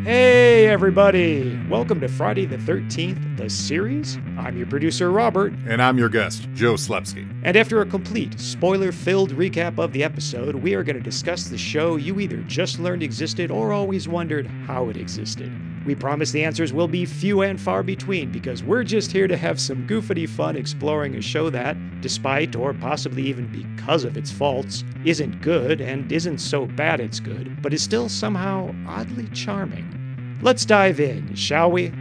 Hey everybody! Welcome to Friday the 13th, the series. I'm your producer, Robert. And I'm your guest, Joe Slepsky. And after a complete, spoiler-filled recap of the episode, we are going to discuss the show you either just learned existed or always wondered how it existed. We promise the answers will be few and far between because we're just here to have some goofity fun exploring a show that, despite or possibly even because of its faults, isn't good and isn't so bad it's good, but is still somehow oddly charming. Let's dive in, shall we?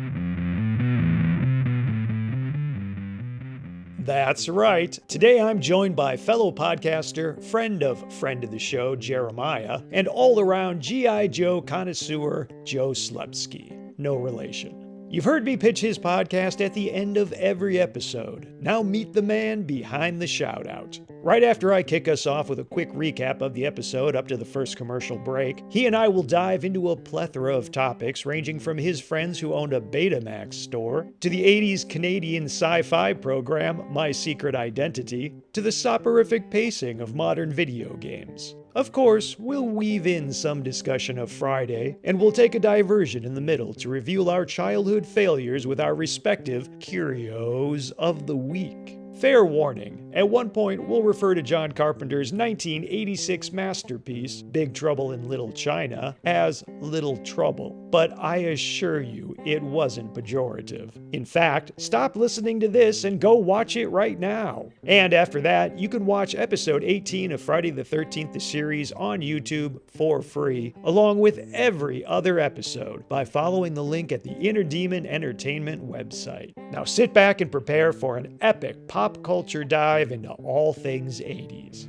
That's right. Today I'm joined by fellow podcaster, friend of the show, Jeremiah, and all-around G.I. Joe connoisseur, Joe Slepsky. No relation. You've heard me pitch his podcast at the end of every episode. Now meet the man behind the shout-out. Right after I kick us off with a quick recap of the episode up to the first commercial break, he and I will dive into a plethora of topics ranging from his friends who owned a Betamax store, to the 80s Canadian sci-fi program My Secret Identity, to the soporific pacing of modern video games. Of course, we'll weave in some discussion of Friday, and we'll take a diversion in the middle to reveal our childhood failures with our respective Curios of the Week. Fair warning, at one point we'll refer to John Carpenter's 1986 masterpiece, Big Trouble in Little China, as Little Trouble, but I assure you it wasn't pejorative. In fact, stop listening to this and go watch it right now. And after that, you can watch episode 18 of Friday the 13th, the series, on YouTube for free, along with every other episode, by following the link at the Inner Demon Entertainment website. Now sit back and prepare for an epic pop culture dive into all things 80s.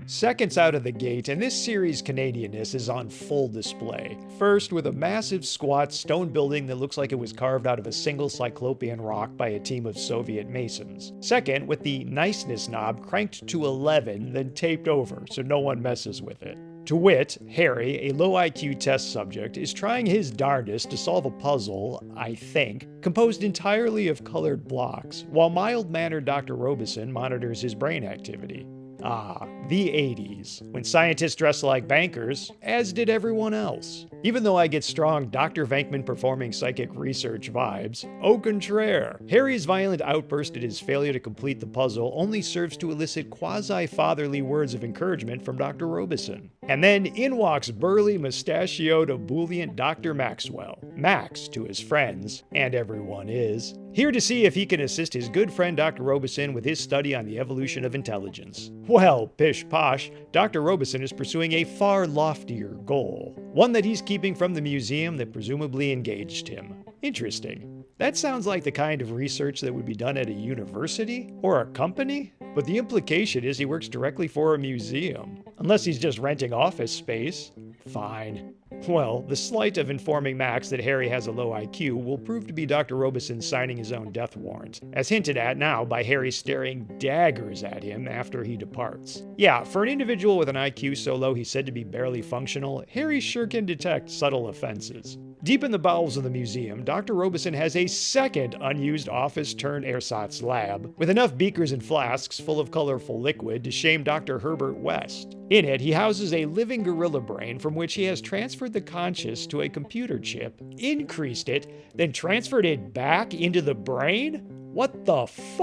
Seconds out of the gate, and this series' Canadianness is on full display. First, with a massive squat stone building that looks like it was carved out of a single cyclopean rock by a team of Soviet masons. Second, with the niceness knob cranked to 11, then taped over so no one messes with it. To wit, Harry, a low IQ test subject, is trying his darndest to solve a puzzle, I think, composed entirely of colored blocks, while mild-mannered Dr. Robeson monitors his brain activity. Ah, the 80s, when scientists dressed like bankers, as did everyone else. Even though I get strong Dr. Venkman performing psychic research vibes, au contraire, Harry's violent outburst at his failure to complete the puzzle only serves to elicit quasi-fatherly words of encouragement from Dr. Robeson. And then in walks burly, mustachioed, ebullient Dr. Maxwell. Max to his friends, and everyone is, here to see if he can assist his good friend Dr. Robeson with his study on the evolution of intelligence. Well, pish posh, Dr. Robeson is pursuing a far loftier goal, one that he's keeping from the museum that presumably engaged him. Interesting. That sounds like the kind of research that would be done at a university or a company, but the implication is he works directly for a museum. Unless he's just renting office space. Fine. Well, the slight of informing Max that Harry has a low IQ will prove to be Dr. Robeson signing his own death warrant, as hinted at now by Harry staring daggers at him after he departs. Yeah, for an individual with an IQ so low he's said to be barely functional, Harry sure can detect subtle offenses. Deep in the bowels of the museum, Dr. Robeson has a second unused office-turned-ersatz lab, with enough beakers and flasks full of colorful liquid to shame Dr. Herbert West. In it, he houses a living gorilla brain from which he has transferred the conscious to a computer chip, increased it, then transferred it back into the brain? What the f***?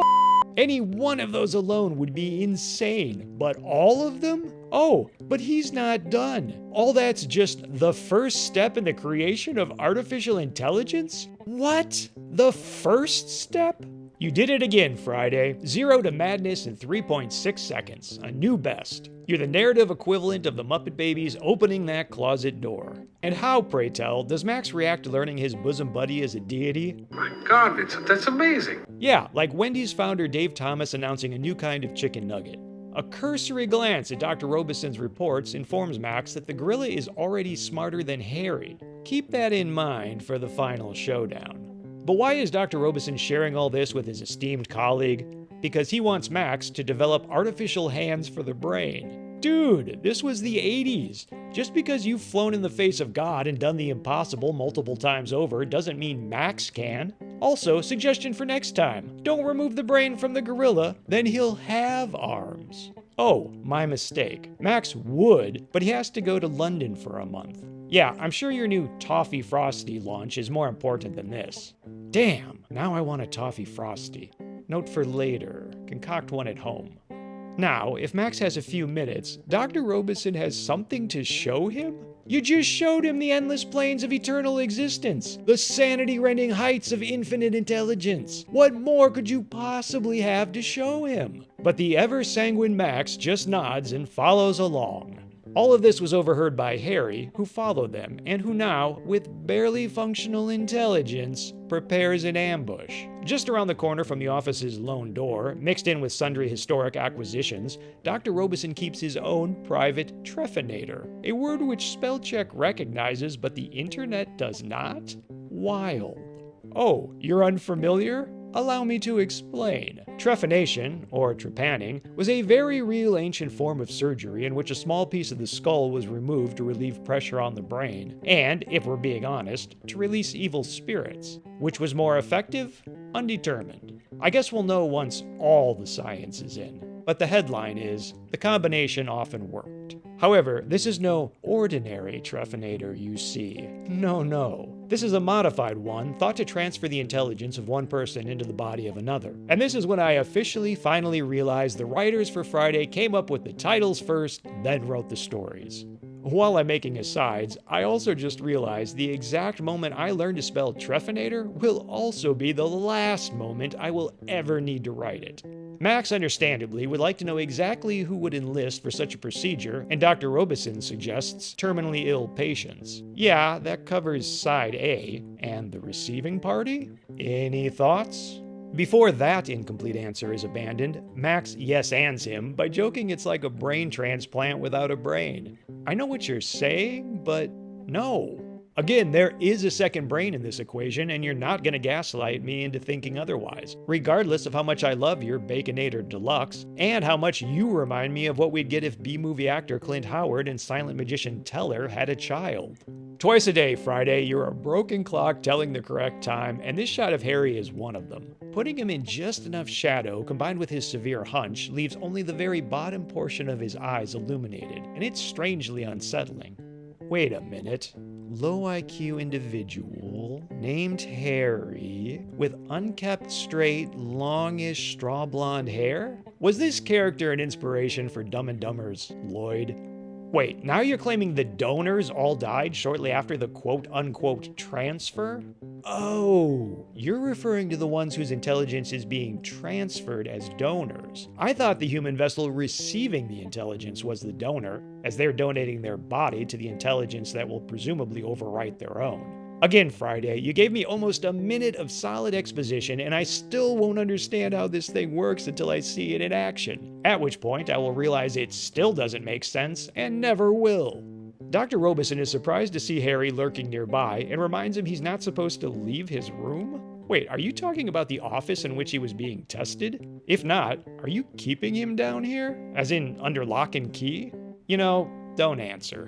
Any one of those alone would be insane, but all of them? Oh, but he's not done. All that's just the first step in the creation of artificial intelligence? What? The first step? You did it again, Friday. 0 to madness in 3.6 seconds. A new best. You're the narrative equivalent of the Muppet Babies opening that closet door. And how, pray tell, does Max react to learning his bosom buddy is a deity? My God, that's amazing. Yeah, like Wendy's founder Dave Thomas announcing a new kind of chicken nugget. A cursory glance at Dr. Robeson's reports informs Max that the gorilla is already smarter than Harry. Keep that in mind for the final showdown. But why is Dr. Robeson sharing all this with his esteemed colleague? Because he wants Max to develop artificial hands for the brain. Dude, this was the 80s. Just because you've flown in the face of God and done the impossible multiple times over doesn't mean Max can. Also, suggestion for next time, don't remove the brain from the gorilla, then he'll have arms. Oh, my mistake. Max would, but he has to go to London for a month. Yeah, I'm sure your new Toffee Frosty launch is more important than this. Damn, now I want a Toffee Frosty. Note for later, concoct one at home. Now, if Max has a few minutes, Dr. Robeson has something to show him? You just showed him the endless planes of eternal existence, the sanity-rending heights of infinite intelligence. What more could you possibly have to show him? But the ever-sanguine Max just nods and follows along. All of this was overheard by Harry, who followed them, and who now, with barely functional intelligence, prepares an ambush. Just around the corner from the office's lone door, mixed in with sundry historic acquisitions, Dr. Robeson keeps his own private trephinator, a word which spellcheck recognizes but the internet does not? Wild. Oh, you're unfamiliar? Allow me to explain. Trephination, or trepanning, was a very real ancient form of surgery in which a small piece of the skull was removed to relieve pressure on the brain, and, if we're being honest, to release evil spirits. Which was more effective? Undetermined. I guess we'll know once all the science is in. But the headline is, the combination often worked. However, this is no ordinary trephinator, you see. No. This is a modified one thought to transfer the intelligence of one person into the body of another. And this is when I finally realized the writers for Friday came up with the titles first, then wrote the stories. While I'm making asides, I also just realized the exact moment I learned to spell trephinator will also be the last moment I will ever need to write it. Max, understandably, would like to know exactly who would enlist for such a procedure, and Dr. Robeson suggests terminally ill patients. Yeah, that covers side A. And the receiving party? Any thoughts? Before that incomplete answer is abandoned, Max yes-ands him by joking it's like a brain transplant without a brain. I know what you're saying, but no. Again, there is a second brain in this equation, and you're not going to gaslight me into thinking otherwise, regardless of how much I love your Baconator Deluxe, and how much you remind me of what we'd get if B-movie actor Clint Howard and silent magician Teller had a child. Twice a day, Friday, you're a broken clock telling the correct time, and this shot of Harry is one of them. Putting him in just enough shadow, combined with his severe hunch, leaves only the very bottom portion of his eyes illuminated, and it's strangely unsettling. Wait a minute. Low IQ individual named Harry with unkept, straight, longish, straw blonde hair? Was this character an inspiration for Dumb and Dumber's Lloyd? Wait, now you're claiming the donors all died shortly after the quote-unquote transfer? Oh, you're referring to the ones whose intelligence is being transferred as donors. I thought the human vessel receiving the intelligence was the donor, as they're donating their body to the intelligence that will presumably overwrite their own. Again, Friday, you gave me almost a minute of solid exposition, and I still won't understand how this thing works until I see it in action. At which point, I will realize it still doesn't make sense, and never will. Dr. Robeson is surprised to see Harry lurking nearby, and reminds him he's not supposed to leave his room? Wait, are you talking about the office in which he was being tested? If not, are you keeping him down here? As in, under lock and key? You know, don't answer.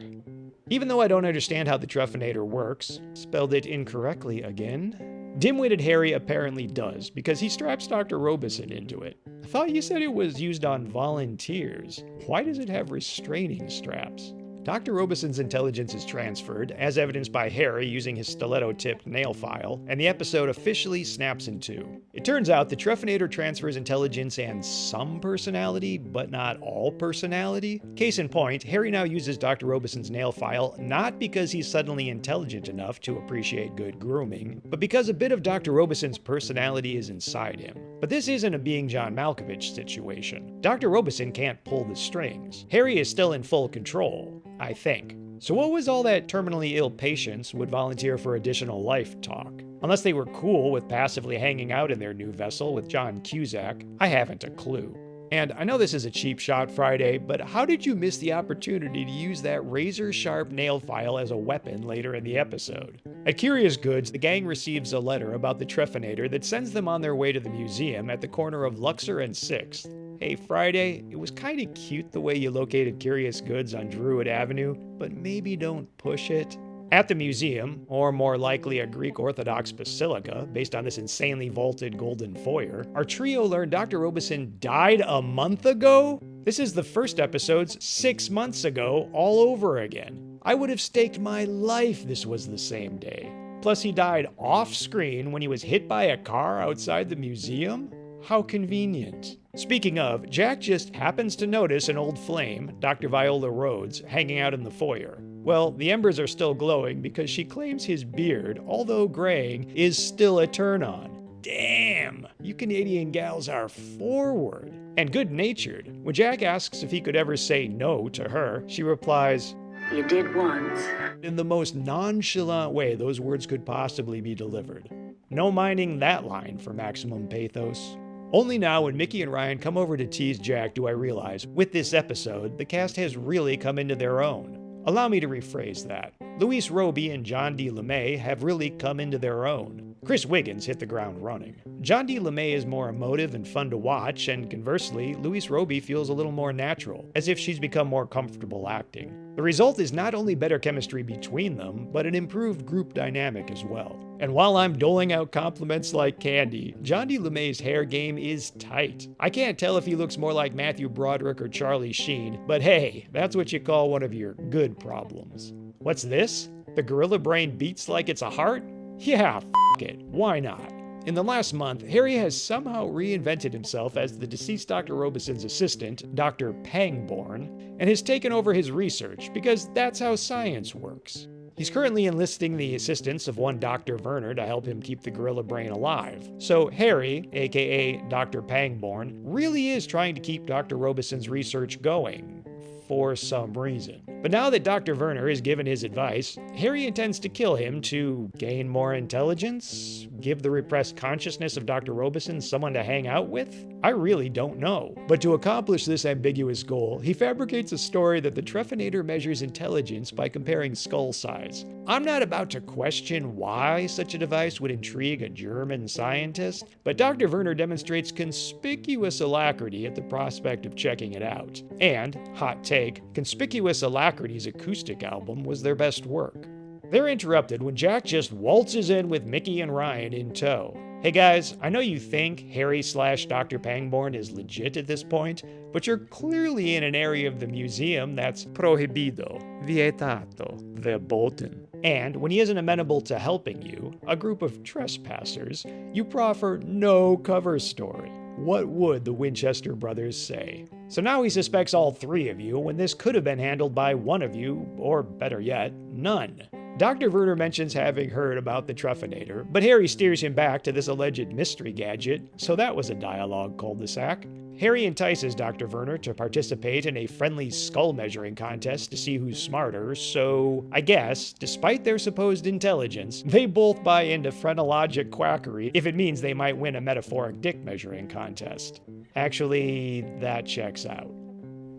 Even though I don't understand how the trephinator works, spelled it incorrectly again, dim-witted Harry apparently does, because he straps Dr. Robeson into it. I thought you said it was used on volunteers. Why does it have restraining straps? Dr. Robeson's intelligence is transferred, as evidenced by Harry using his stiletto-tipped nail file, and the episode officially snaps in two. It turns out the trephinator transfers intelligence and some personality, but not all personality. Case in point, Harry now uses Dr. Robeson's nail file not because he's suddenly intelligent enough to appreciate good grooming, but because a bit of Dr. Robeson's personality is inside him. But this isn't a Being John Malkovich situation. Dr. Robeson can't pull the strings. Harry is still in full control. I think. So what was all that terminally ill patients would volunteer for additional life talk? Unless they were cool with passively hanging out in their new vessel with John Cusack, I haven't a clue. And I know this is a cheap shot, Friday, but how did you miss the opportunity to use that razor-sharp nail file as a weapon later in the episode? At Curious Goods, the gang receives a letter about the trephinator that sends them on their way to the museum at the corner of Luxor and 6th. Hey, Friday, it was kinda cute the way you located Curious Goods on Druid Avenue, but maybe don't push it. At the museum, or more likely a Greek Orthodox basilica, based on this insanely vaulted golden foyer, our trio learned Dr. Robeson died a month ago? This is the first episode's 6 months ago all over again. I would have staked my life this was the same day. Plus, he died off-screen when he was hit by a car outside the museum? How convenient. Speaking of, Jack just happens to notice an old flame, Dr. Viola Rhodes, hanging out in the foyer. Well, the embers are still glowing because she claims his beard, although graying, is still a turn-on. Damn, you Canadian gals are forward and good-natured. When Jack asks if he could ever say no to her, she replies, "You did once." in the most nonchalant way those words could possibly be delivered. No minding that line for maximum pathos. Only now, when Mickey and Ryan come over to tease Jack, do I realize, with this episode, the cast has really come into their own. Allow me to rephrase that. Louise Roby and John D. LeMay have really come into their own. Chris Wiggins hit the ground running. John D. LeMay is more emotive and fun to watch, and conversely, Louise Roby feels a little more natural, as if she's become more comfortable acting. The result is not only better chemistry between them, but an improved group dynamic as well. And while I'm doling out compliments like candy, John D. LeMay's hair game is tight. I can't tell if he looks more like Matthew Broderick or Charlie Sheen, but hey, that's what you call one of your good problems. What's this? The gorilla brain beats like it's a heart? Yeah, it. Why not? In the last month, Harry has somehow reinvented himself as the deceased Dr. Robison's assistant, Dr. Pangborn, and has taken over his research because that's how science works. He's currently enlisting the assistance of one Dr. Werner to help him keep the gorilla brain alive. So Harry, aka Dr. Pangborn, really is trying to keep Dr. Robison's research going. For some reason. But now that Dr. Werner has given his advice, Harry intends to kill him to gain more intelligence? Give the repressed consciousness of Dr. Robison someone to hang out with? I really don't know. But to accomplish this ambiguous goal, he fabricates a story that the Truffinator measures intelligence by comparing skull size. I'm not about to question why such a device would intrigue a German scientist, but Dr. Werner demonstrates conspicuous alacrity at the prospect of checking it out. And, hot take, Conspicuous Alacrity's acoustic album was their best work. They're interrupted when Jack just waltzes in with Mickey and Ryan in tow. Hey guys, I know you think Harry/Dr. Pangborn is legit at this point, but you're clearly in an area of the museum that's prohibido, vietato, verboten. And when he isn't amenable to helping you, a group of trespassers, you proffer no cover story. What would the Winchester brothers say? So now he suspects all three of you when this could have been handled by one of you, or better yet, none. Dr. Werner mentions having heard about the Truffinator, but Harry steers him back to this alleged mystery gadget, so that was a dialogue cul-de-sac. Harry entices Dr. Werner to participate in a friendly skull measuring contest to see who's smarter, so I guess, despite their supposed intelligence, they both buy into phrenologic quackery if it means they might win a metaphoric dick measuring contest. Actually, that checks out.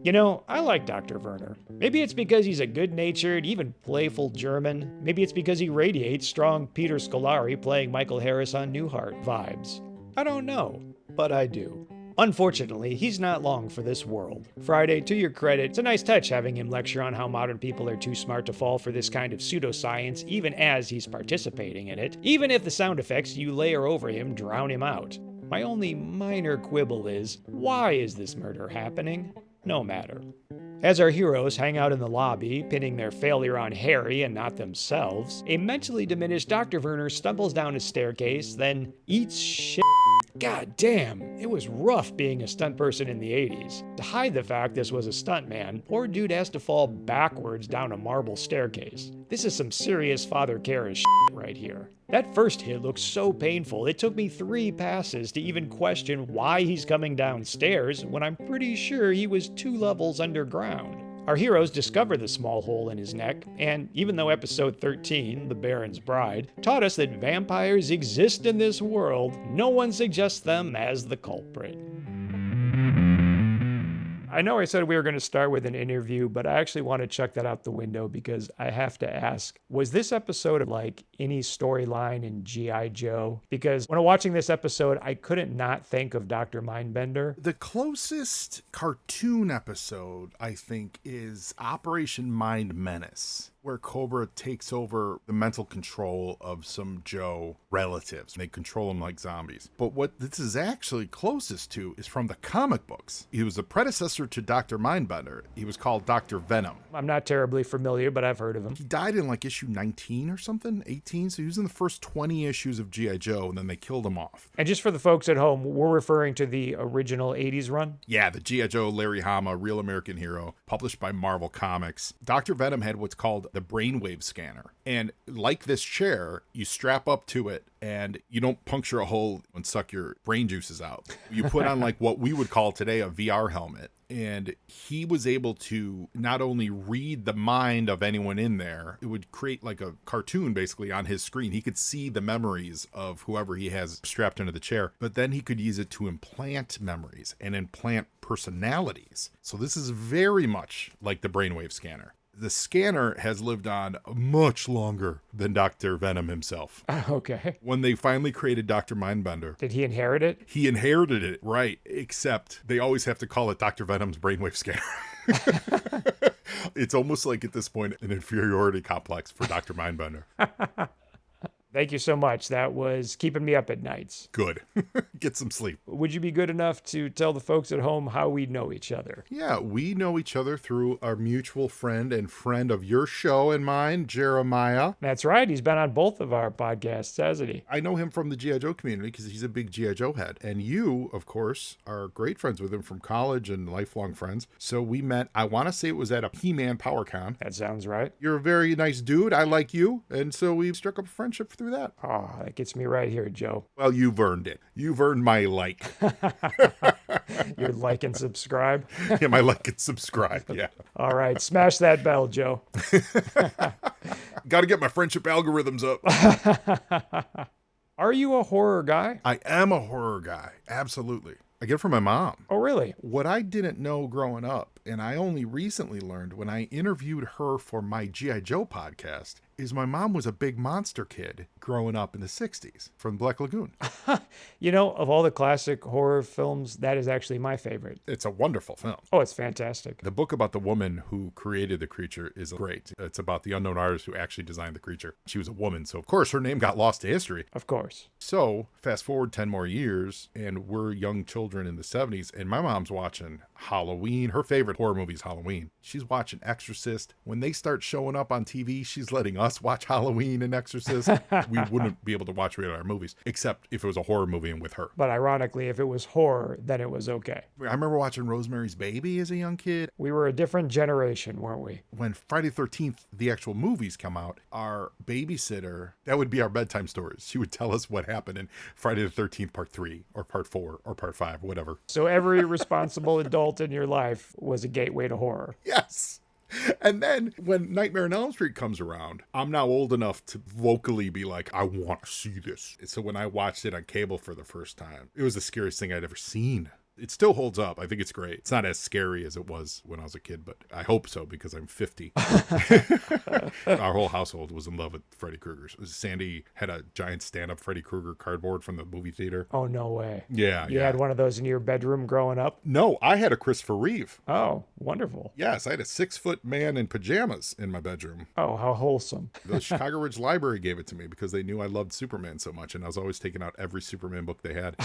You know, I like Dr. Werner. Maybe it's because he's a good-natured, even playful German. Maybe it's because he radiates strong Peter Scolari playing Michael Harris on Newhart vibes. I don't know, but I do. Unfortunately, he's not long for this world. Friday, to your credit, it's a nice touch having him lecture on how modern people are too smart to fall for this kind of pseudoscience even as he's participating in it, even if the sound effects you layer over him drown him out. My only minor quibble is, why is this murder happening? No matter. As our heroes hang out in the lobby, pinning their failure on Harry and not themselves, a mentally diminished Dr. Werner stumbles down a staircase, then eats shit. God damn, it was rough being a stunt person in the 80s. To hide the fact this was a stuntman, poor dude has to fall backwards down a marble staircase. This is some serious Father Karras shit right here. That first hit looks so painful, it took me 3 passes to even question why he's coming downstairs when I'm pretty sure he was 2 levels underground. Our heroes discover the small hole in his neck, and even though episode 13, The Baron's Bride, taught us that vampires exist in this world, no one suggests them as the culprit. I know I said we were going to start with an interview, but I actually want to chuck that out the window because I have to ask, was this episode like any storyline in G.I. Joe? Because when watching this episode, I couldn't not think of Dr. Mindbender. The closest cartoon episode, I think, is Operation Mind Menace. where Cobra takes over the mental control of some Joe relatives. They control them like zombies. But what this is actually closest to is from the comic books. He was the predecessor to Dr. Mindbender. He was called Dr. Venom. I'm not terribly familiar, but I've heard of him. He died in like issue 19 or something, 18. So he was in the first 20 issues of G.I. Joe, and then they killed him off. And just for the folks at home, we're referring to the original 80s run? Yeah, the G.I. Joe Larry Hama, Real American Hero, published by Marvel Comics. Dr. Venom had what's called the brainwave scanner. And like this chair, you strap up to it and you don't puncture a hole and suck your brain juices out. You put on like what we would call today a VR helmet. And he was able to not only read the mind of anyone in there, it would create like a cartoon basically on his screen. He could see the memories of whoever he has strapped into the chair, but then he could use it to implant memories and implant personalities. So this is very much like the brainwave scanner. The scanner has lived on much longer than Dr. Venom himself. Okay. When they finally created Dr. Mindbender, Did he inherit it? he inherited it, right, except they always have to call it Dr. Venom's brainwave scanner. It's almost like at this point an inferiority complex for Dr. Mindbender. Thank you so much. That was keeping me up at nights. Good. Get some sleep. Would you be good enough to tell the folks at home how we know each other? Yeah, we know each other through our mutual friend and friend of your show and mine, Jeremiah. That's right. He's been on both of our podcasts, hasn't he? I know him from the G.I. Joe community because he's a big G.I. Joe head. And you, of course, are great friends with him from college and lifelong friends. So we met, I want to say it was at a He-Man PowerCon. That sounds right. You're a very nice dude. I like you. And so we struck up a friendship through that. Oh, that gets me right here, Joe. Well, you've earned it. You've earned my like. Your like and subscribe. Yeah, my like and subscribe. Yeah. All right. Smash that bell, Joe. Got to get my friendship algorithms up. Are you a horror guy? I am a horror guy. Absolutely. I get it from my mom. Oh, really? What I didn't know growing up, and I only recently learned when I interviewed her for my G.I. Joe podcast, is my mom was a big monster kid growing up in the 60s from Black Lagoon. You know, of all the classic horror films, that is actually my favorite. It's a wonderful film. Oh, it's fantastic. The book about the woman who created the creature is great. It's about the unknown artist who actually designed the creature. She was a woman, so of course her name got lost to history. Of course. So fast forward 10 more years, and we're young children in the 70s, and my mom's watching Halloween. Her favorite horror movie is Halloween. She's watching Exorcist. When they start showing up on TV, she's letting us watch Halloween and Exorcist. We wouldn't be able to watch rated movies, except if it was a horror movie and with her. But ironically, if it was horror, then it was okay. I remember watching Rosemary's Baby as a young kid. We were a different generation, weren't we? When Friday the 13th, the actual movies come out, our babysitter, that would be our bedtime stories. She would tell us what happened in Friday the 13th Part 3 or Part 4 or Part 5 or whatever. So every responsible adult in your life was a gateway to horror. Yes. And then when Nightmare on Elm Street comes around, I'm now old enough to vocally be like, I want to see this. So when I watched it on cable for the first time, it was the scariest thing I'd ever seen. It still holds up. I think it's great. It's not as scary as it was when I was a kid, but I hope so because I'm 50. Our whole household was in love with Freddy Krueger. Sandy had a giant stand-up Freddy Krueger cardboard from the movie theater. Oh, no way. Yeah. You had one of those in your bedroom growing up? No, I had a Christopher Reeve. Oh, wonderful. Yes, I had a 6-foot man in pajamas in my bedroom. Oh, how wholesome. The Chicago Ridge Library gave it to me because they knew I loved Superman so much, and I was always taking out every Superman book they had.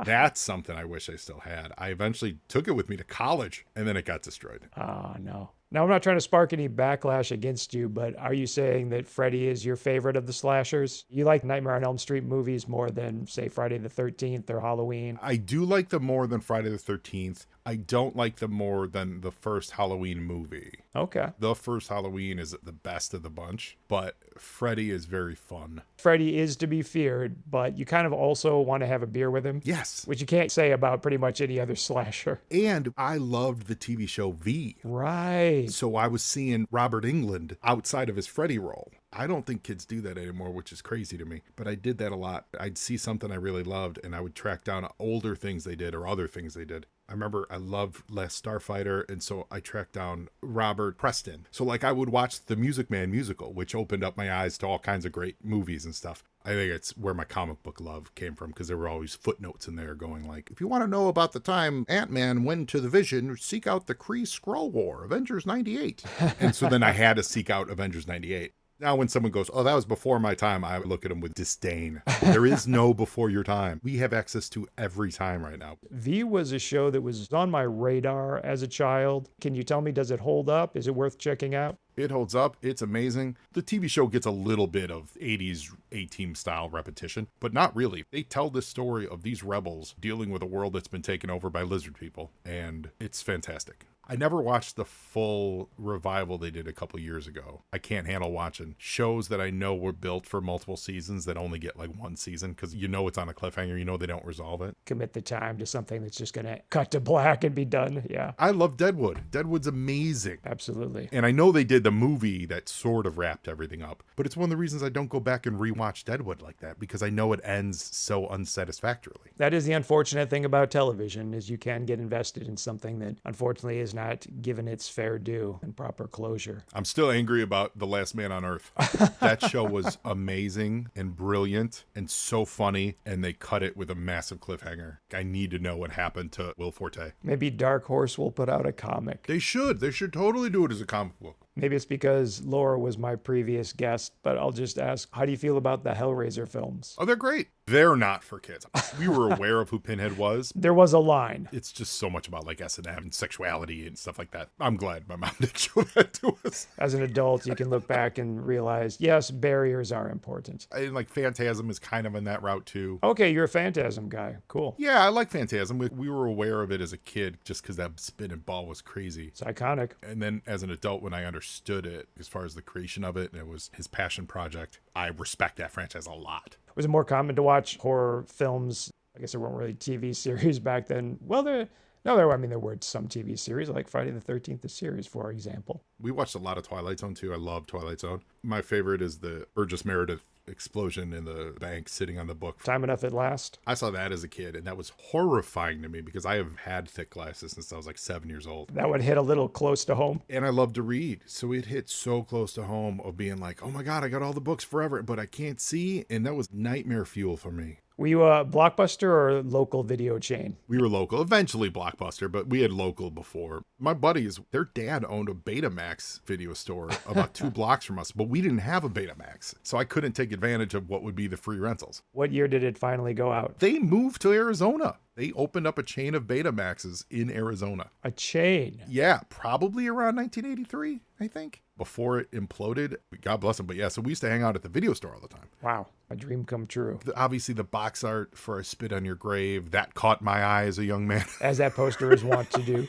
That's something I wish I still had. I eventually took it with me to college, and then it got destroyed. Oh, no. Now, I'm not trying to spark any backlash against you, but are you saying that Freddy is your favorite of the slashers? You like Nightmare on Elm Street movies more than, say, Friday the 13th or Halloween? I do like them more than Friday the 13th. I don't like them more than the first Halloween movie. Okay. The first Halloween is the best of the bunch, but Freddy is very fun. Freddy is to be feared, but you kind of also want to have a beer with him. Yes. Which you can't say about pretty much any other slasher. And I loved the TV show V. Right. So I was seeing Robert Englund outside of his Freddy role. I don't think kids do that anymore, which is crazy to me. But I did that a lot. I'd see something I really loved, and I would track down older things they did or other things they did. I remember I loved Last Starfighter, and so I tracked down Robert Preston. So like I would watch the Music Man musical, which opened up my eyes to all kinds of great movies and stuff. I think it's where my comic book love came from, because there were always footnotes in there going like, if you want to know about the time Ant-Man went to the Vision, seek out the Kree Skrull War, Avengers 98. And so then I had to seek out Avengers 98. Now when someone goes, oh, that was before my time, I look at them with disdain. There is no before your time. We have access to every time right now. V was a show that was on my radar as a child. Can you tell me, does it hold up? Is it worth checking out? It holds up. It's amazing. The TV show gets a little bit of 80s A-Team style repetition, but not really. They tell this story of these rebels dealing with a world that's been taken over by lizard people, and it's fantastic. I never watched the full revival they did a couple years ago. I can't handle watching shows that I know were built for multiple seasons that only get like one season, because you know it's on a cliffhanger, you know they don't resolve it. Commit the time to something that's just going to cut to black and be done. Yeah, I love Deadwood. Deadwood's amazing. absolutely. And I know they did the movie that sort of wrapped everything up, but it's one of the reasons I don't go back and rewatch Deadwood like that, because I know it ends so unsatisfactorily. That is the unfortunate thing about television, is you can get invested in something that unfortunately is not given its fair due and proper closure. I'm still angry about The Last Man on Earth. That show was amazing and brilliant and so funny, and they cut it with a massive cliffhanger. I need to know what happened to Will Forte. Maybe Dark Horse will put out a comic. They should totally do it as a comic book. Maybe it's because Laura was my previous guest, but I'll just ask, how do you feel about the Hellraiser films? Oh, they're great. They're not for kids. We were aware of who Pinhead was. There was a line. It's just so much about like S&M and sexuality and stuff like that. I'm glad my mom didn't show that to us. As an adult, you can look back and realize, yes, barriers are important. And like Phantasm is kind of in that route too. Okay, you're a Phantasm guy. Cool. Yeah, I like Phantasm. We were aware of it as a kid just because that spinning ball was crazy. It's iconic. And then as an adult, when I understood it, as far as the creation of it, and it was his passion project, I respect that franchise a lot. Was it more common to watch horror films? I guess there weren't really TV series back then. Well, there were some TV series, like Friday the 13th, the series, for example. We watched a lot of Twilight Zone, too. I love Twilight Zone. My favorite is the Burgess Meredith explosion in the bank sitting on the book. Time Enough at Last. I saw that as a kid, and that was horrifying to me because I have had thick glasses since I was like 7 years old. That would hit a little close to home. And I love to read, so it hit so close to home of being like, oh my God, I got all the books forever, but I can't see, and that was nightmare fuel for me. Were you a Blockbuster or local video chain? We were local, eventually Blockbuster, but we had local before. My buddies, their dad owned a Betamax video store about 2 blocks from us, but we didn't have a Betamax, so I couldn't take advantage of what would be the free rentals. What year did it finally go out? They moved to Arizona. They opened up a chain of Betamaxes in Arizona. A chain? Yeah, probably around 1983, I think. Before it imploded. God bless them. But yeah, so we used to hang out at the video store all the time. Wow. A dream come true. Obviously, the box art for I Spit on Your Grave, that caught my eye as a young man. As that poster is wont to do.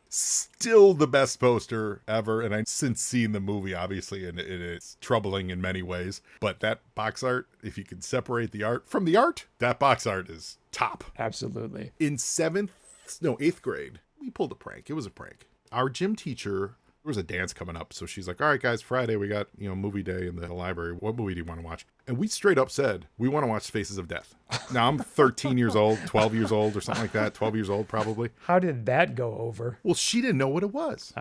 Still the best poster ever. And I've since seen the movie, obviously, and it's troubling in many ways. But that box art, if you can separate the art from the art, that box art is top. Absolutely. In 8th grade, we pulled a prank. It was a prank. Our gym teacher, there was a dance coming up. So she's like, all right, guys, Friday, we got, movie day in the library. What movie do you want to watch? And we straight up said, we want to watch Faces of Death. Now I'm 13 years old, 12 years old or something like that. 12 years old, probably. How did that go over? Well, she didn't know what it was.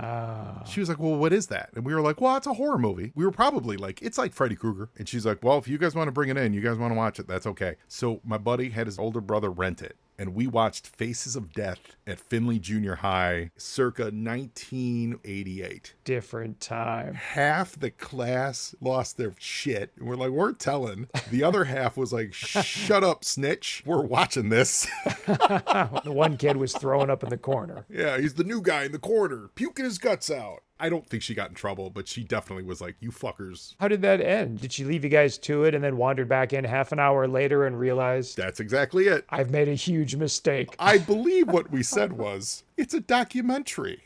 She was like, well, what is that? And we were like, well, it's a horror movie. We were probably like, it's like Freddy Krueger. And she's like, well, if you guys want to bring it in, you guys want to watch it, that's okay. So my buddy had his older brother rent it. And we watched Faces of Death at Findlay Junior High circa 1988. Different time. Half the class lost their shit. And we're like, we're telling. The other half was like, shut up, snitch. We're watching this. The one kid was throwing up in the corner. Yeah, he's the new guy in the corner, puking his guts out. I don't think she got in trouble, but she definitely was like, you fuckers. How did that end? Did she leave you guys to it and then wandered back in half an hour later and realized, that's exactly it. I've made a huge mistake? I believe what we said was, it's a documentary.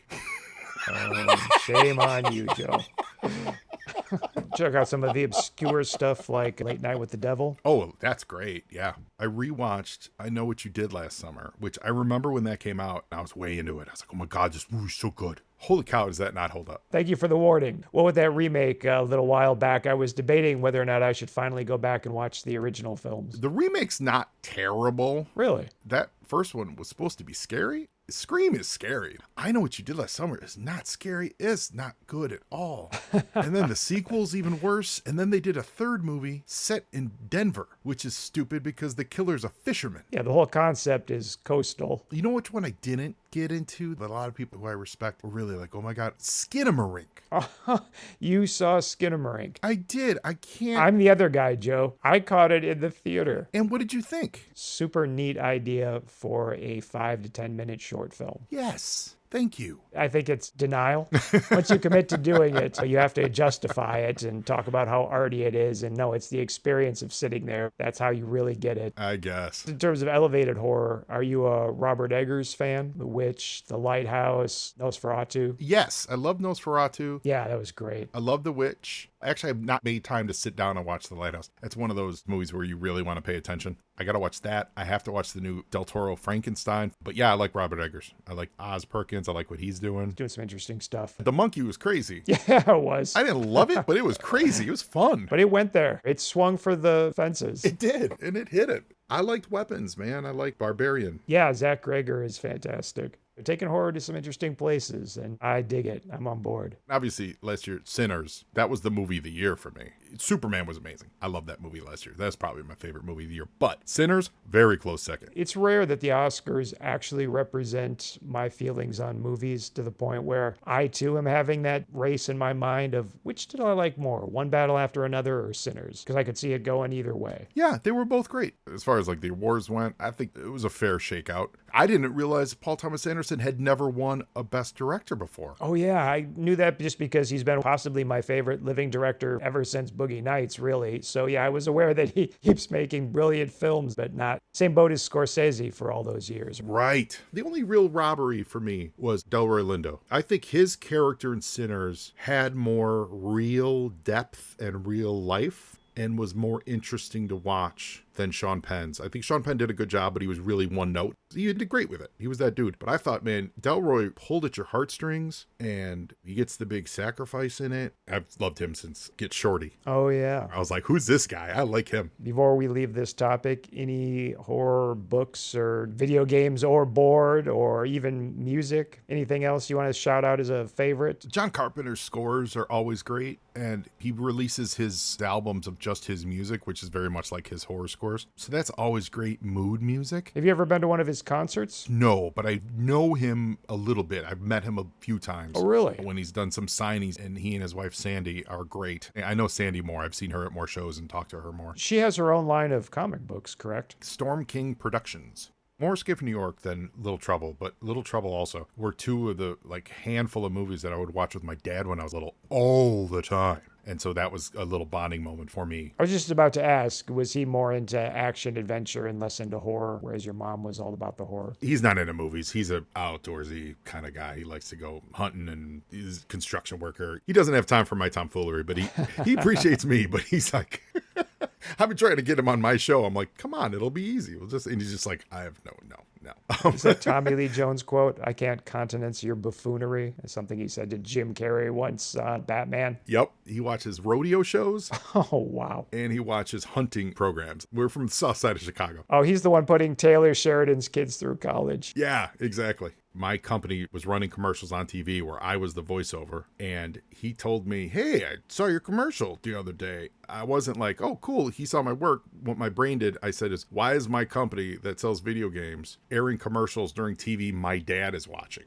Oh, shame on you, Joe. Check out some of the obscure stuff like Late Night with the Devil. Oh, that's great. Yeah. I rewatched I Know What You Did Last Summer, which I remember when that came out, and I was way into it. I was like, oh my God, this movie's so good. Holy cow, does that not hold up? Thank you for the warning. Well, with that remake a little while back, I was debating whether or not I should finally go back and watch the original films. The remake's not terrible. Really? That first one was supposed to be scary. Scream is scary. I Know What You Did Last Summer is not scary. It's not good at all. And then the sequel's even worse. And then they did a third movie set in Denver, which is stupid because the killer's a fisherman. Yeah, the whole concept is coastal. You know which one I didn't get into that a lot of people who I respect were really like, oh my God, Skinamarink. You saw Skinamarink. I did. I can't. I'm the other guy, Joe. I caught it in the theater. And what did you think? Super neat idea for a 5 to 10 minute short film. Yes. Thank you. I think it's denial. Once you commit to doing it, you have to justify it and talk about how arty it is. And no, it's the experience of sitting there. That's how you really get it. I guess. In terms of elevated horror, are you a Robert Eggers fan? The Witch, The Lighthouse, Nosferatu? Yes. I love Nosferatu. Yeah, that was great. I love The Witch. Actually, I've not made time to sit down and watch The Lighthouse. It's one of those movies where you really want to pay attention. I got to watch that. I have to watch the new Del Toro Frankenstein. But yeah, I like Robert Eggers. I like Oz Perkins. I like what he's doing. Doing some interesting stuff. The monkey was crazy. Yeah, it was. I didn't love it, but it was crazy. It was fun. But it went there. It swung for the fences. It did, and it hit it. I liked Weapons, man. I like Barbarian. Yeah, Zach Greger is fantastic. They're taking horror to some interesting places, and I dig it. I'm on board. Obviously, last year, Sinners, that was the movie of the year for me. Superman was amazing. I loved that movie last year. That's probably my favorite movie of the year. But Sinners, very close second. It's rare that the Oscars actually represent my feelings on movies to the point where I, too, am having that race in my mind of which did I like more, One Battle After Another or Sinners? Because I could see it going either way. Yeah, they were both great. As far as like the awards went, I think it was a fair shakeout. I didn't realize Paul Thomas Anderson had never won a Best Director before. Oh, yeah. I knew that just because he's been possibly my favorite living director ever since Boogie Nights, really. So, yeah, I was aware that he keeps making brilliant films, but not same boat as Scorsese for all those years. Right. The only real robbery for me was Delroy Lindo. I think his character in Sinners had more real depth and real life and was more interesting to watch than Sean Penn's. I think Sean Penn did a good job, but he was really one note. He did great with it. He was that dude. But I thought, man, Delroy pulled at your heartstrings, and he gets the big sacrifice in it. I've loved him since Get Shorty. Oh, yeah. I was like, who's this guy? I like him. Before we leave this topic, any horror books or video games or board or even music? Anything else you want to shout out as a favorite? John Carpenter's scores are always great, and he releases his albums of just his music, which is very much like his horror scores. So that's always great mood music. Have you ever been to one of his concerts? No, but I know him a little bit. I've met him a few times. Oh, really? When he's done some signings, and he and his wife Sandy are great. I know Sandy more. I've seen her at more shows and talked to her more. She has her own line of comic books, correct? Storm King Productions. More Escape from New York than Little Trouble, but Little Trouble also were two of the handful of movies that I would watch with my dad when I was little all the time. And so that was a little bonding moment for me. I was just about to ask, was he more into action, adventure, and less into horror, whereas your mom was all about the horror? He's not into movies. He's a outdoorsy kind of guy. He likes to go hunting, and he's a construction worker. He doesn't have time for my tomfoolery, but he appreciates me, but he's like... I've been trying to get him on my show. I'm like, come on, it'll be easy. And he's just like, I have no. Is that Tommy Lee Jones quote? I can't countenance your buffoonery. It's something he said to Jim Carrey once on Batman. Yep. He watches rodeo shows. Oh, wow. And he watches hunting programs. We're from the south side of Chicago. Oh, he's the one putting Taylor Sheridan's kids through college. Yeah, exactly. My company was running commercials on TV where I was the voiceover, and he told me, hey, I saw your commercial the other day. I wasn't like, oh, cool, he saw my work. What my brain did, I said is, why is my company that sells video games airing commercials during TV my dad is watching?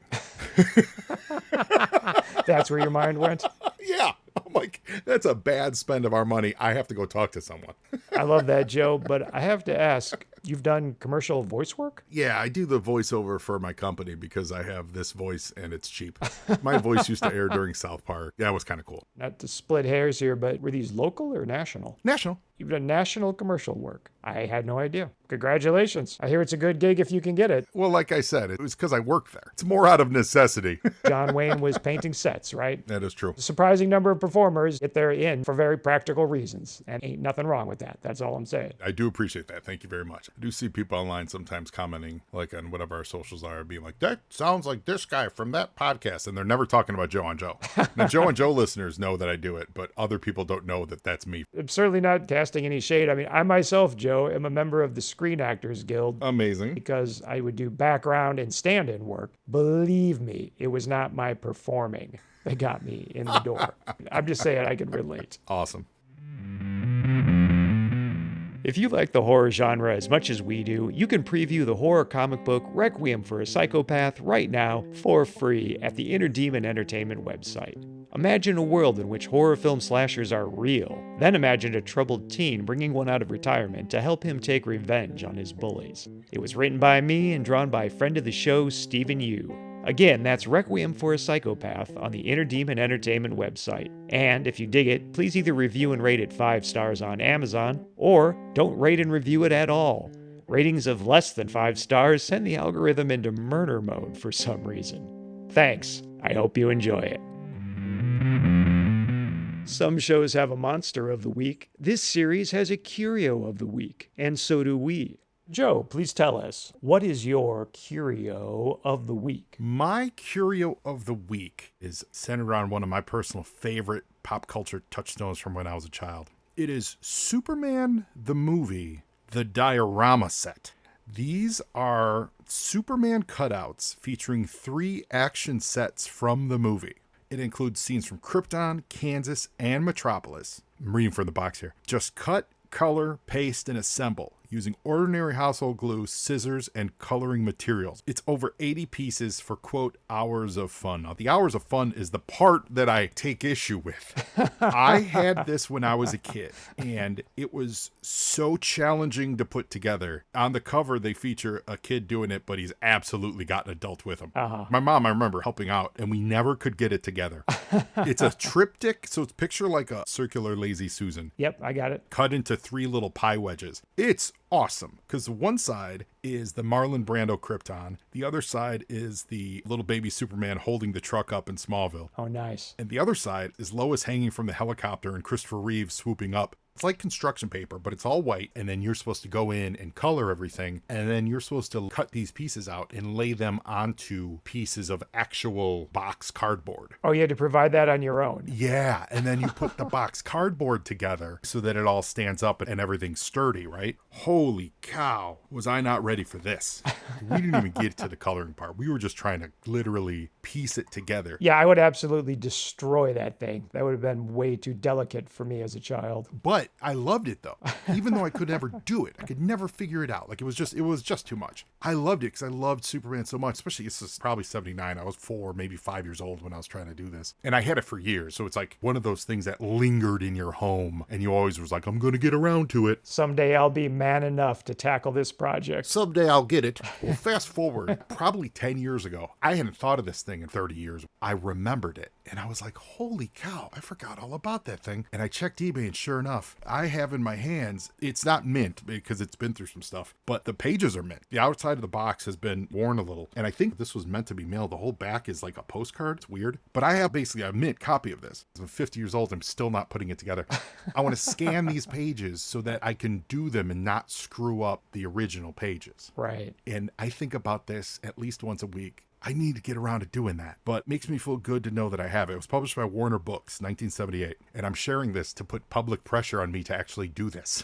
That's where your mind went? Yeah. I'm like, that's a bad spend of our money. I have to go talk to someone. I love that, Joe, but I have to ask, you've done commercial voice work? Yeah, I do the voiceover for my company because I have this voice and it's cheap. My voice used to air during South Park. That was kind of cool. Not to split hairs here, but were these local or national? National. You've done national commercial work. I had no idea. Congratulations. I hear it's a good gig if you can get it. Well, like I said, it was because I work there. It's more out of necessity. John Wayne was painting sets, right? That is true. A surprising number of performers get their in for very practical reasons, and ain't nothing wrong with that. That's all I'm saying. I do appreciate that. Thank you very much. I do see people online sometimes commenting, like on whatever our socials are, being like, that sounds like this guy from that podcast. And they're never talking about Joe on Joe. Now, Joe on Joe listeners know that I do it, but other people don't know that that's me. I'm certainly not casting any shade. I mean, I myself, Joe, am a member of the Screen Actors Guild. Amazing. Because I would do background and stand-in work. Believe me, it was not my performing that got me in the door. I'm just saying I can relate. Awesome. If you like the horror genre as much as we do, you can preview the horror comic book Requiem for a Psychopath right now for free at the Inner Demon Entertainment website. Imagine a world in which horror film slashers are real. Then imagine a troubled teen bringing one out of retirement to help him take revenge on his bullies. It was written by me and drawn by friend of the show, Stephen Yu. Again, that's Requiem for a Psychopath on the Inner Demon Entertainment website. And if you dig it, please either review and rate it 5 stars on Amazon, or don't rate and review it at all. Ratings of less than 5 stars send the algorithm into murder mode for some reason. Thanks. I hope you enjoy it. Some shows have a monster of the week. This series has a curio of the week, and so do we. Joe, please tell us, what is your curio of the week? My curio of the week is centered around one of my personal favorite pop culture touchstones from when I was a child. It is Superman the movie, the diorama set. These are Superman cutouts featuring 3 action sets from the movie. It includes scenes from Krypton, Kansas, and Metropolis. I'm reading from the box here. Just cut, color, paste, and assemble using ordinary household glue, scissors, and coloring materials. It's over 80 pieces for, quote, hours of fun. Now, the hours of fun is the part that I take issue with. I had this when I was a kid, and it was so challenging to put together. On the cover, they feature a kid doing it, but he's absolutely got an adult with him. My mom, I remember, helping out, and we never could get it together. It's a triptych, so it's picture like a circular Lazy Susan. Yep, I got it. Cut into 3 little pie wedges. It's awesome, because one side is the Marlon Brando Krypton. The other side is the little baby Superman holding the truck up in Smallville. Oh, nice. And the other side is Lois hanging from the helicopter and Christopher Reeve swooping up. It's like construction paper, but it's all white, and then you're supposed to go in and color everything, and then you're supposed to cut these pieces out and lay them onto pieces of actual box cardboard. Oh, you had to provide that on your own? Yeah, and then you put the box cardboard together so that it all stands up and everything's sturdy, right? Holy cow, was I not ready for this. We didn't even get to the coloring part. We were just trying to literally piece it together. Yeah, I would absolutely destroy that thing. That would have been way too delicate for me as a child. But I loved it though. Even though I could never do it. I could never figure it out. Like it was just too much. I loved it because I loved Superman so much, especially this is probably 79. I was 4, maybe 5 years old when I was trying to do this. And I had it for years. So it's like one of those things that lingered in your home and you always was like, I'm going to get around to it. Someday I'll be man enough to tackle this project. Someday I'll get it. Well, fast forward probably 10 years ago. I hadn't thought of this thing in 30 years. I remembered it and I was like, holy cow, I forgot all about that thing. And I checked eBay and sure enough, I have in my hands, it's not mint because it's been through some stuff, but the pages are mint. The outside of the box has been worn a little. And I think this was meant to be mailed. The whole back is like a postcard. It's weird. But I have basically a mint copy of this. I'm 50 years old. I'm still not putting it together. I want to scan these pages so that I can do them and not screw up the original pages. Right. And I think about this at least once a week. I need to get around to doing that, but it makes me feel good to know that I have it. It was published by Warner Books, 1978, and I'm sharing this to put public pressure on me to actually do this.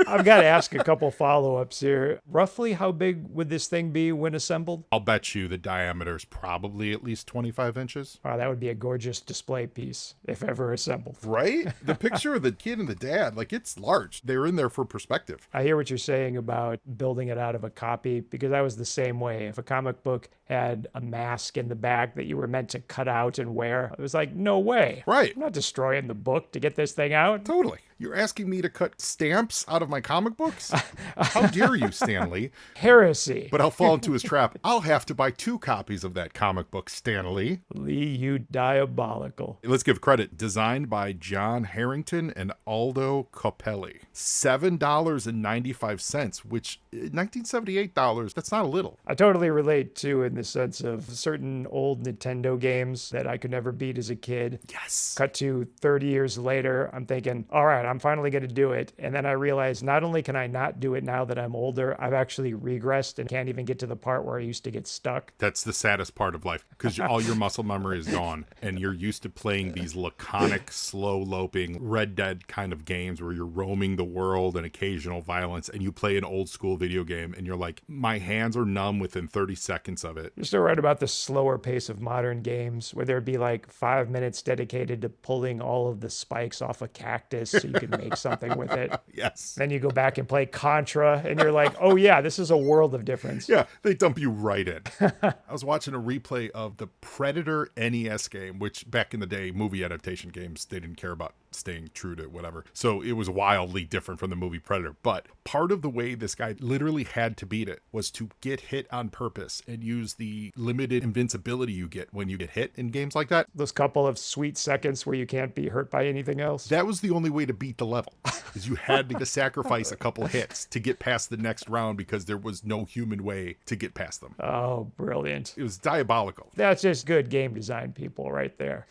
I've got to ask a couple follow-ups here. Roughly how big would this thing be when assembled? I'll bet you the diameter is probably at least 25 inches. Wow, that would be a gorgeous display piece if ever assembled. Right? The picture of the kid and the dad, like it's large. They're in there for perspective. I hear what you're saying about building it out of a copy because I was the same way. If a comic book had a mask in the back that you were meant to cut out and wear, it was like, no way. Right. I'm not destroying the book to get this thing out. Totally. You're asking me to cut stamps out of my comic books? How dare you, Stan Lee? Heresy. But I'll fall into his trap. I'll have to buy 2 copies of that comic book, Stan Lee. Lee, you diabolical. Let's give credit. Designed by John Harrington and Aldo Copelli. $7.95, which $1978, that's not a little. I totally relate too, in the sense of certain old Nintendo games that I could never beat as a kid. Yes. Cut to 30 years later, I'm thinking, all right, I'm finally going to do it. And then I realized not only can I not do it now that I'm older, I've actually regressed and can't even get to the part where I used to get stuck. That's the saddest part of life, because all your muscle memory is gone, and you're used to playing these laconic, slow-loping, Red Dead kind of games where you're roaming the world and occasional violence, and you play an old-school video game, and you're like, my hands are numb within 30 seconds of it. You're still right about the slower pace of modern games, where there'd be like 5 minutes dedicated to pulling all of the spikes off a cactus so you can make something with it. Yes. Then you go back and play Contra, and you're like, oh yeah, this is a world of difference. Yeah, they dump you right in. I was watching a replay of the Predator NES game, which back in the day, movie adaptation games, they didn't care about staying true to whatever. So it was wildly different from the movie Predator. But part of the way this guy literally had to beat it was to get hit on purpose and use the limited invincibility you get when you get hit in games like that. Those couple of sweet seconds where you can't be hurt by anything else. That was the only way to beat the level, is you had to sacrifice a couple hits to get past the next round because there was no human way to get past them. Oh, brilliant. It was diabolical. That's just good game design, people, right there.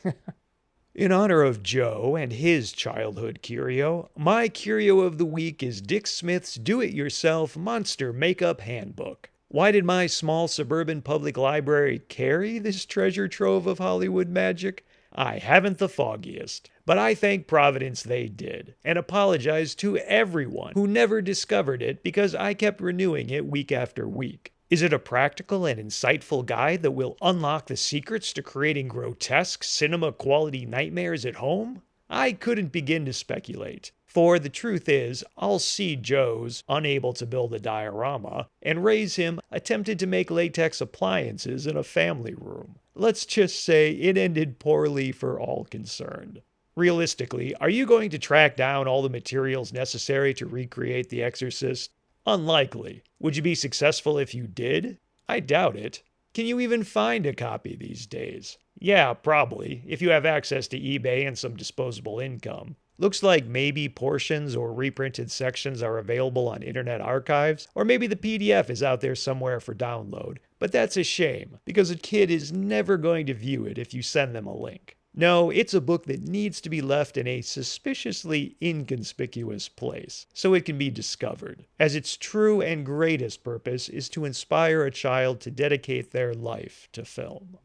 In honor of Joe and his childhood curio, my curio of the week is Dick Smith's Do-It-Yourself Monster Makeup Handbook. Why did my small suburban public library carry this treasure trove of Hollywood magic? I haven't the foggiest, but I thank Providence they did, and apologize to everyone who never discovered it because I kept renewing it week after week. Is it a practical and insightful guide that will unlock the secrets to creating grotesque, cinema-quality nightmares at home? I couldn't begin to speculate. For the truth is, I'll see Joe's unable to build a diorama and raise him attempted to make latex appliances in a family room. Let's just say it ended poorly for all concerned. Realistically, are you going to track down all the materials necessary to recreate The Exorcist? Unlikely. Would you be successful if you did? I doubt it. Can you even find a copy these days? Yeah, probably, if you have access to eBay and some disposable income. Looks like maybe portions or reprinted sections are available on Internet Archives, or maybe the PDF is out there somewhere for download. But that's a shame, because a kid is never going to view it if you send them a link. No, it's a book that needs to be left in a suspiciously inconspicuous place, so it can be discovered, as its true and greatest purpose is to inspire a child to dedicate their life to film.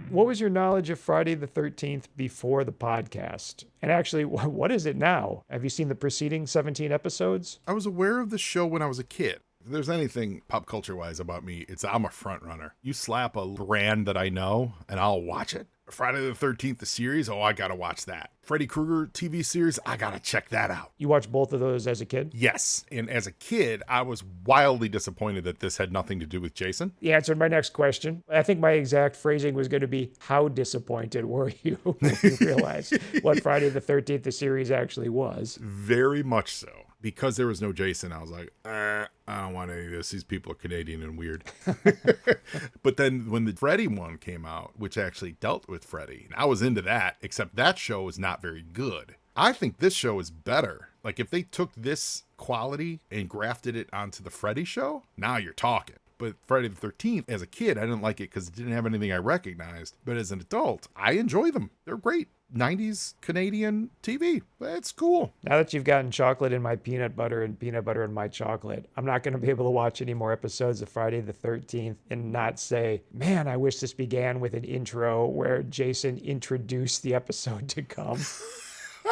What was your knowledge of Friday the 13th before the podcast? And actually, what is it now? Have you seen the preceding 17 episodes? I was aware of the show when I was a kid. If there's anything pop culture wise about me, it's I'm a front runner. You slap a brand that I know and I'll watch it. Friday the 13th, the series, oh, I gotta watch that. Freddy Krueger TV series, I gotta check that out. You watched both of those as a kid? Yes, and as a kid, I was wildly disappointed that this had nothing to do with Jason. You answered my next question. I think my exact phrasing was going to be, how disappointed were you when you realized what Friday the 13th the series actually was? Very much so. Because there was no Jason, I was like, I don't want any of this. These people are Canadian and weird. But then when the Freddy one came out, which actually dealt with Freddy, I was into that, except that show was not very good. I think this show is better. Like if they took this quality and grafted it onto the Freddy show, now you're talking. But Friday the 13th, as a kid, I didn't like it because it didn't have anything I recognized. But as an adult, I enjoy them. They're great. 90s Canadian TV. It's cool. Now that you've gotten chocolate in my peanut butter and peanut butter in my chocolate, I'm not going to be able to watch any more episodes of Friday the 13th and not say, man, I wish this began with an intro where Jason introduced the episode to come.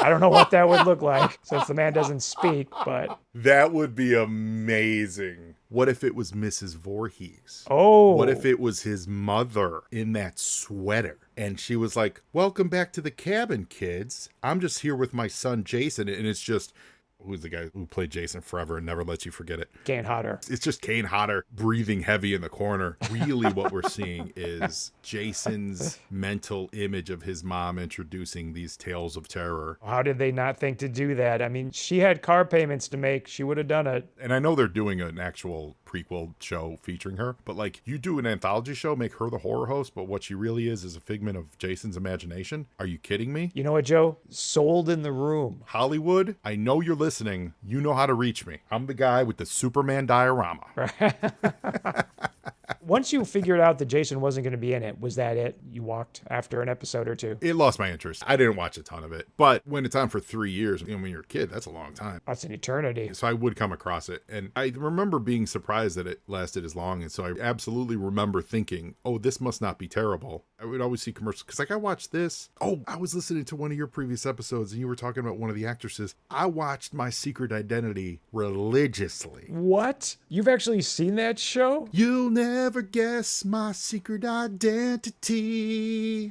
I don't know what that would look like since the man doesn't speak, but... That would be amazing. What if it was Mrs. Voorhees? Oh. What if it was his mother in that sweater? And she was like, welcome back to the cabin, kids. I'm just here with my son, Jason. And it's just, Who's the guy who played Jason forever and never lets you forget it? Kane Hodder. It's just Kane Hodder breathing heavy in the corner. Really what we're seeing is Jason's mental image of his mom introducing these tales of terror. How did they not think to do that? I mean, she had car payments to make. She would have done it. And I know they're doing an actual prequel show featuring her, but like, you do an anthology show, make her the horror host, but what she really is a figment of Jason's imagination? Are you kidding me? You know what, Joe? Sold in the room. Hollywood, I know you're listening. You know how to reach me. I'm the guy with the Superman diorama. Once you figured out that Jason wasn't going to be in it, was that it? You walked after an episode or two? It lost my interest. I didn't watch a ton of it. But when it's on for 3 years, when you're a kid, that's a long time. That's an eternity. So I would come across it. And I remember being surprised that it lasted as long. And so I absolutely remember thinking, oh, this must not be terrible. I would always see commercials. Because like, I watched this. Oh, I was listening to one of your previous episodes and you were talking about one of the actresses. I watched My Secret Identity religiously. What? You've actually seen that show? You'll never guess my secret identity.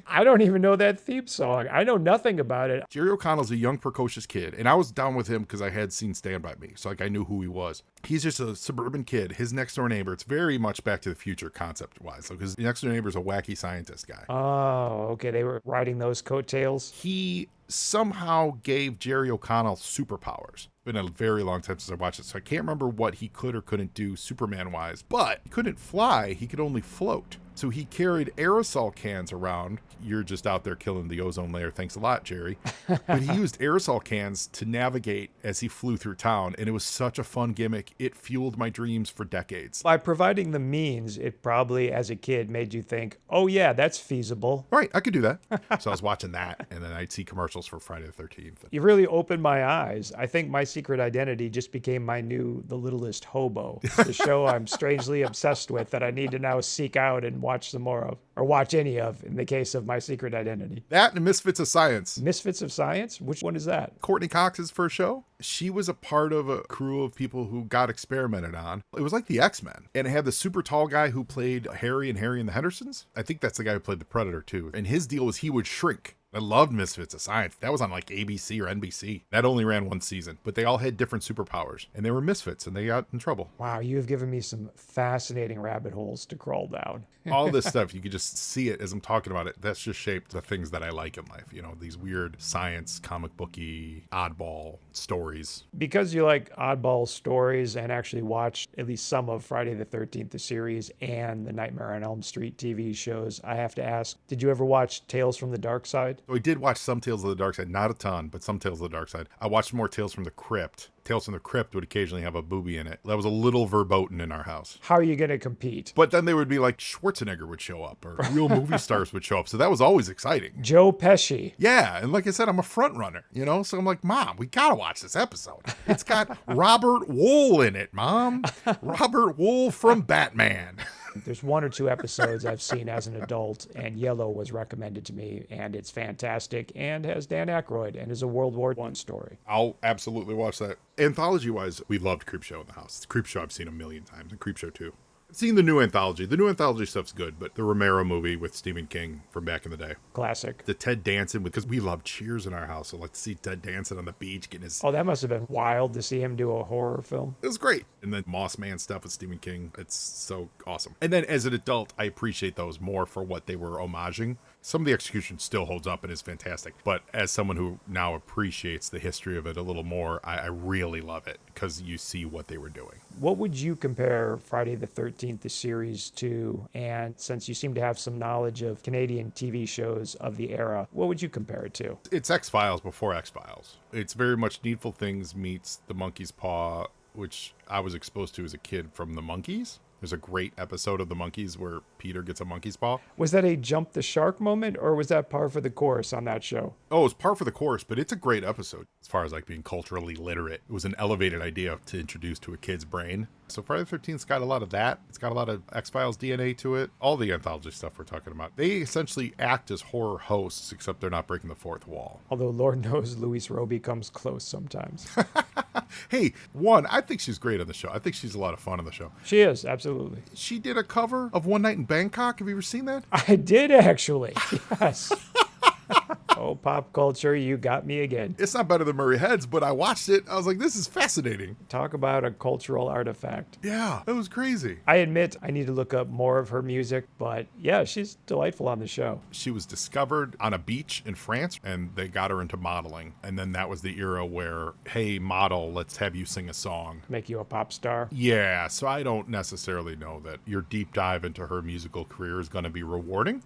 I don't even know that theme song. I know nothing about it. Jerry O'Connell's a young, precocious kid, and I was down with him because I had seen Stand By Me, so like I knew who he was. He's just a suburban kid. His next door neighbor, it's very much Back to the Future concept-wise, because the next door neighbor is a wacky scientist guy. Oh, okay. They were riding those coattails. He somehow gave Jerry O'Connell superpowers. It's been a very long time since I watched it, so I can't remember what he could or couldn't do Superman-wise, but he couldn't fly, he could only float. So he carried aerosol cans around. You're just out there killing the ozone layer. Thanks a lot, Jerry. But he used aerosol cans to navigate as he flew through town. And it was such a fun gimmick. It fueled my dreams for decades. By providing the means, it probably, as a kid, made you think, oh, yeah, that's feasible. Right, I could do that. So I was watching that, and then I'd see commercials for Friday the 13th. You really opened my eyes. I think My Secret Identity just became my new The Littlest Hobo, the show I'm strangely obsessed with that I need to now seek out and watch some more of, or watch any of, in the case of My Secret Identity. That and Misfits of Science. Misfits of Science? Which one is that? Courtney Cox's first show. She was a part of a crew of people who got experimented on. It was like the X-Men. And it had the super tall guy who played Harry and the Hendersons. I think that's the guy who played the Predator too. And his deal was he would shrink. I loved Misfits of Science. That was on like ABC or NBC. That only ran one season, but they all had different superpowers and they were misfits and they got in trouble. Wow, you have given me some fascinating rabbit holes to crawl down. All this stuff, you could just see it as I'm talking about it. That's just shaped the things that I like in life. You know, these weird science, comic booky, oddball stories. Because you like oddball stories and actually watched at least some of Friday the 13th, the series, and the Nightmare on Elm Street TV shows, I have to ask, did you ever watch Tales from the Dark Side? So I did watch some Tales of the Dark Side, not a ton, but some Tales of the Dark Side. I watched more Tales from the Crypt. Tales from the Crypt would occasionally have a booby in it. That was a little verboten in our house. How are you going to compete? But then they would be like Schwarzenegger would show up or real movie stars would show up. So that was always exciting. Joe Pesci. Yeah. And like I said, I'm a front runner, you know? So I'm like, Mom, we got to watch this episode. It's got Robert Wool in it, Mom. Robert Wool from Batman. There's one or two episodes I've seen as an adult, and Yellow was recommended to me, and it's fantastic, and has Dan Aykroyd, and is a World War I story. I'll absolutely watch that. Anthology-wise, we loved Creepshow in the house. It's Creepshow I've seen a million times, and Creepshow 2. I've seen the new anthology. The new anthology stuff's good, but the Romero movie with Stephen King from back in the day. Classic. The Ted Danson, because we love Cheers in our house, so like to see Ted Danson on the beach getting his... Oh, that must have been wild to see him do a horror film. It was great. And then Moss Man stuff with Stephen King. It's so awesome. And then as an adult, I appreciate those more for what they were homaging. Some of the execution still holds up and is fantastic. But as someone who now appreciates the history of it a little more, I really love it because you see what they were doing. What would you compare Friday the 13th, the series, to? And since you seem to have some knowledge of Canadian TV shows of the era, what would you compare it to? It's X-Files before X-Files. It's very much Needful Things meets The Monkey's Paw, which I was exposed to as a kid from The Monkees. There's a great episode of The Monkees where Peter gets a monkey's paw. Was that a jump the shark moment, or was that par for the course on that show? Oh, it's par for the course, but it's a great episode. As far as like being culturally literate, it was an elevated idea to introduce to a kid's brain. So Friday the 13th's got a lot of that. It's got a lot of X-Files DNA to it. All the anthology stuff we're talking about. They essentially act as horror hosts, except they're not breaking the fourth wall. Although Lord knows Louise Roby comes close sometimes. Hey, one, I think she's great on the show. I think she's a lot of fun on the show. She is, absolutely. She did a cover of One Night in Bangkok. Have you ever seen that? I did, actually. Yes. Oh, Oh, pop culture, you got me again. It's not better than Murray Heads, but I watched it. I was like, this is fascinating. Talk about a cultural artifact. Yeah, it was crazy. I admit I need to look up more of her music, but yeah, she's delightful on the show. She was discovered on a beach in France, and they got her into modeling. And then that was the era where, hey, model, let's have you sing a song. Make you a pop star. Yeah, so I don't necessarily know that your deep dive into her musical career is going to be rewarding.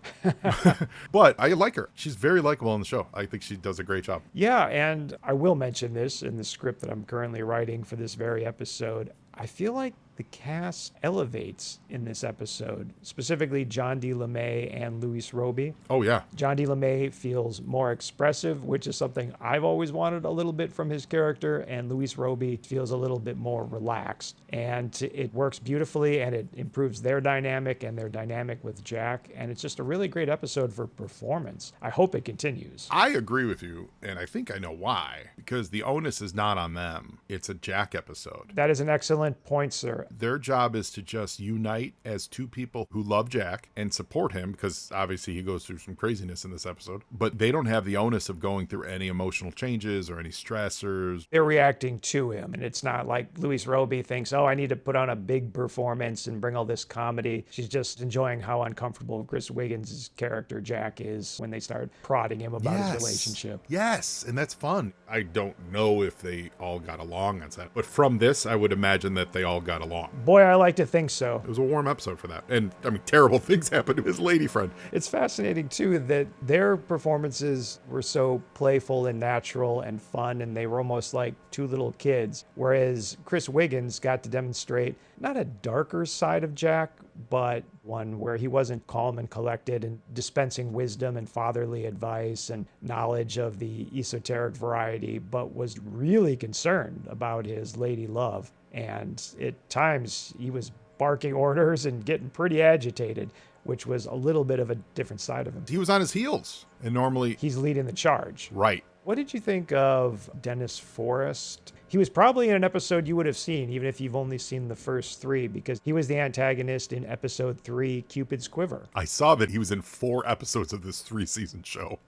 But I like her. She's very likable on the show. I think she does a great job. Yeah, and I will mention this in the script that I'm currently writing for this very episode. I feel like the cast elevates in this episode, specifically John D. LeMay and Louis Roby. Oh, yeah. John D. LeMay feels more expressive, which is something I've always wanted a little bit from his character, and Louis Roby feels a little bit more relaxed. And it works beautifully, and it improves their dynamic and their dynamic with Jack, and it's just a really great episode for performance. I hope it continues. I agree with you, and I think I know why. Because the onus is not on them. It's a Jack episode. That is an excellent point, sir. Their job is to just unite as two people who love Jack and support him, because obviously he goes through some craziness in this episode, but they don't have the onus of going through any emotional changes or any stressors. They're reacting to him, and it's not like Louis Roby thinks, oh, I need to put on a big performance and bring all this comedy. She's just enjoying how uncomfortable Chris Wiggins' character Jack is when they start prodding him about his relationship. Yes, and that's fun. I don't know if they all got along on set, but from this, I would imagine that they all got along. Boy, I like to think so. It was a warm episode for that. And, I mean, terrible things happened to his lady friend. It's fascinating, too, that their performances were so playful and natural and fun, and they were almost like two little kids, whereas Chris Wiggins got to demonstrate not a darker side of Jack, but one where he wasn't calm and collected and dispensing wisdom and fatherly advice and knowledge of the esoteric variety, but was really concerned about his lady love. And at times he was barking orders and getting pretty agitated, which was a little bit of a different side of him. He was on his heels, and normally he's leading the charge. Right. What did you think of Dennis Forrest? He was probably in an episode you would have seen, even if you've only seen the first three, because he was the antagonist in episode 3, Cupid's Quiver. I saw that he was in 4 episodes of this 3-season show.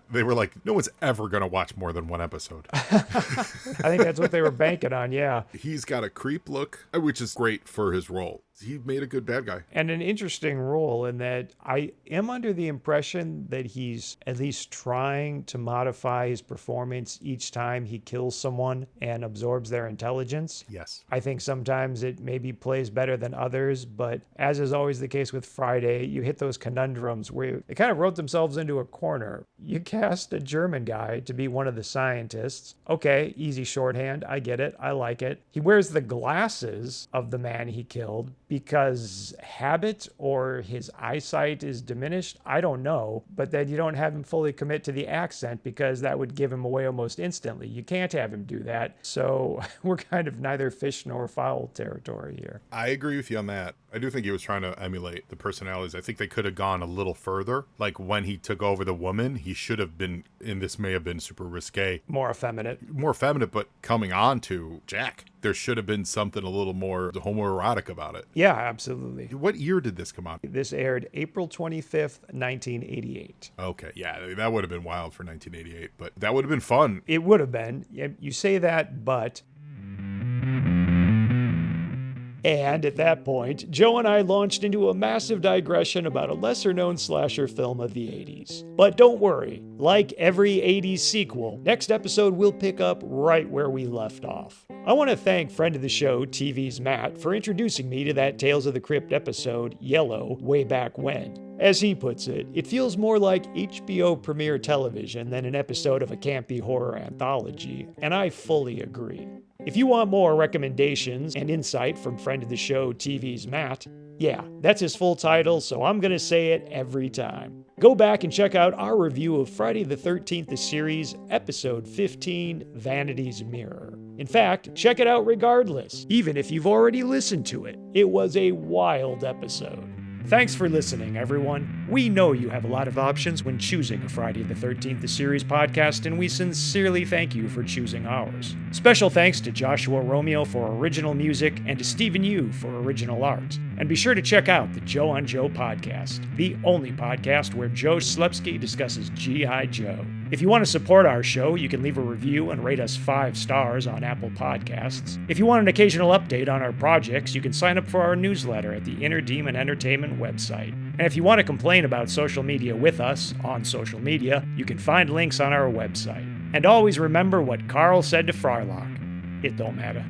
They were like, no one's ever going to watch more than 1 episode. I think that's what they were banking on, yeah. He's got a creep look, which is great for his role. He made a good bad guy. And an interesting role in that I am under the impression that he's at least trying to modify his performance each time he kills someone and absorbs their intelligence. Yes. I think sometimes it maybe plays better than others, but as is always the case with Friday, you hit those conundrums where they kind of wrote themselves into a corner. You cast a German guy to be one of the scientists. Okay, easy shorthand. I get it. I like it. He wears the glasses of the man he killed because habit or his eyesight is diminished. I don't know, but then you don't have him fully commit to the accent because that would give him away almost instantly. You can't have him do that. So we're kind of neither fish nor fowl territory here. I agree with you on that. I do think he was trying to emulate the personalities. I think they could have gone a little further. Like when he took over the woman, he should have been, and this may have been super risque. More effeminate, but coming on to Jack, there should have been something a little more homoerotic about it. Yeah, absolutely. What year did this come on? This aired April 25th, 1988. Okay, yeah, that would have been wild for 1988, but that would have been fun. It would have been. You say that, but... And at that point, Joe and I launched into a massive digression about a lesser-known slasher film of the 80s. But don't worry, like every 80s sequel, next episode we'll pick up right where we left off. I want to thank friend of the show, TV's Matt, for introducing me to that Tales of the Crypt episode, Yellow, way back when. As he puts it, it feels more like HBO premiere television than an episode of a campy horror anthology, and I fully agree. If you want more recommendations and insight from friend of the show, TV's Matt, yeah, that's his full title, so I'm gonna say it every time. Go back and check out our review of Friday the 13th, the series, episode 15, Vanity's Mirror. In fact, check it out regardless, even if you've already listened to it. It was a wild episode. Thanks for listening, everyone. We know you have a lot of options when choosing a Friday the 13th the Series podcast, and we sincerely thank you for choosing ours. Special thanks to Joshua Romeo for original music and to Stephen Yu for original art. And be sure to check out the Joe on Joe podcast, the only podcast where Joe Slepsky discusses G.I. Joe. If you want to support our show, you can leave a review and rate us 5 stars on Apple Podcasts. If you want an occasional update on our projects, you can sign up for our newsletter at the Inner Demon Entertainment website. And if you want to complain about social media with us on social media, you can find links on our website. And always remember what Carl said to Frylock. It don't matter.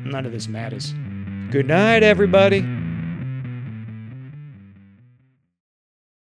None of this matters. Good night, everybody.